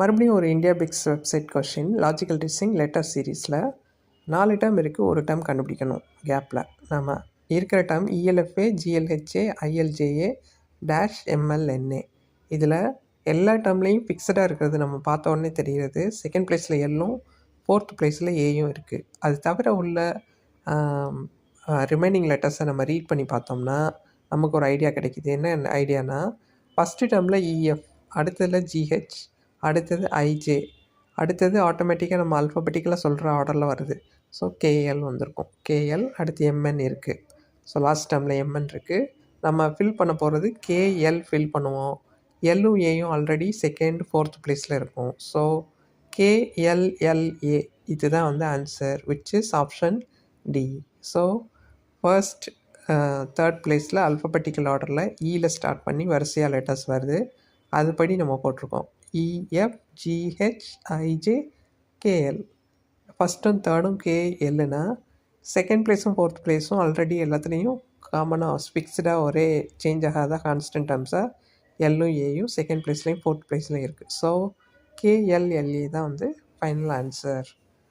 மறுபடியும் ஒரு India Bix website question logical ட்ரிசிங் லெட்டர் சீரீஸில் 4 டேர்ம் இருக்குது, ஒரு டேர்ம் கண்டுபிடிக்கணும் கேப்பில். நம்ம இருக்கிற டேர்ம் இஎல்எஃப்ஏ ஜிஎல்ஹெச்ஏ ஐஎல்ஜேஏ டேஷ் எம்எல்என்ஏ. இதில் எல்லா டேர்ம்லேயும் ஃபிக்ஸடாக இருக்கிறது நம்ம பார்த்த உடனே தெரிகிறது. செகண்ட் ப்ளேஸில் எல்லும் ஃபோர்த் ப்ளேஸில் ஏயும் இருக்குது. அது தவிர உள்ள ரிமைனிங் லெட்டர்ஸை நம்ம ரீட் பண்ணி பார்த்தோம்னா நமக்கு ஒரு ஐடியா கிடைக்கிது. என்ன ஐடியானா, ஃபஸ்ட்டு டேர்மில் இஎஃப், அடுத்ததில் ஜிஹெச், அடுத்தது ஐஜே, அடுத்தது ஆட்டோமேட்டிக்காக நம்ம அல்ஃபபெட்டிக்கலாக சொல்கிற ஆர்டரில் வருது. ஸோ கேஎல் வந்திருக்கும். கேஎல் அடுத்து எம்என் இருக்குது. ஸோ லாஸ்ட் டேர்மில் எம்என் இருக்குது. நம்ம ஃபில் பண்ண போகிறது கேஎல் ஃபில் பண்ணுவோம். எல்லும் ஏயும் ஆல்ரெடி செகண்ட் ஃபோர்த் ப்ளேஸில் இருக்கும். ஸோ கேஎல்எல்ஏ இதுதான் வந்து answer, which is option D. So first third ப்ளேஸில் அல்ஃபபெட்டிக்கல் ஆர்டரில் ஈயில் ஸ்டார்ட் பண்ணி வரிசையாக லெட்டர்ஸ் வருது. அதுபடி நம்ம போட்டிருக்கோம். EF GH IJ KL. ஃபஸ்ட்டும் தேர்டும் கேஎல்னா செகண்ட் ப்ளேஸும் ஃபோர்த் ப்ளேஸும் ஆல்ரெடி எல்லாத்துலேயும் காமனாக ஃபிக்ஸ்டாக ஒரே சேஞ்ச் ஆகாத கான்ஸ்டன்ட் டேர்ம்ஸாக எல்லும் ஏயும் செகண்ட் ப்ளேஸ்லேயும் ஃபோர்த் ப்ளேஸ்லேயும் இருக்குது. ஸோ கேஎல்எல்ஏ தான் வந்து ஃபைனல் ஆன்சர்.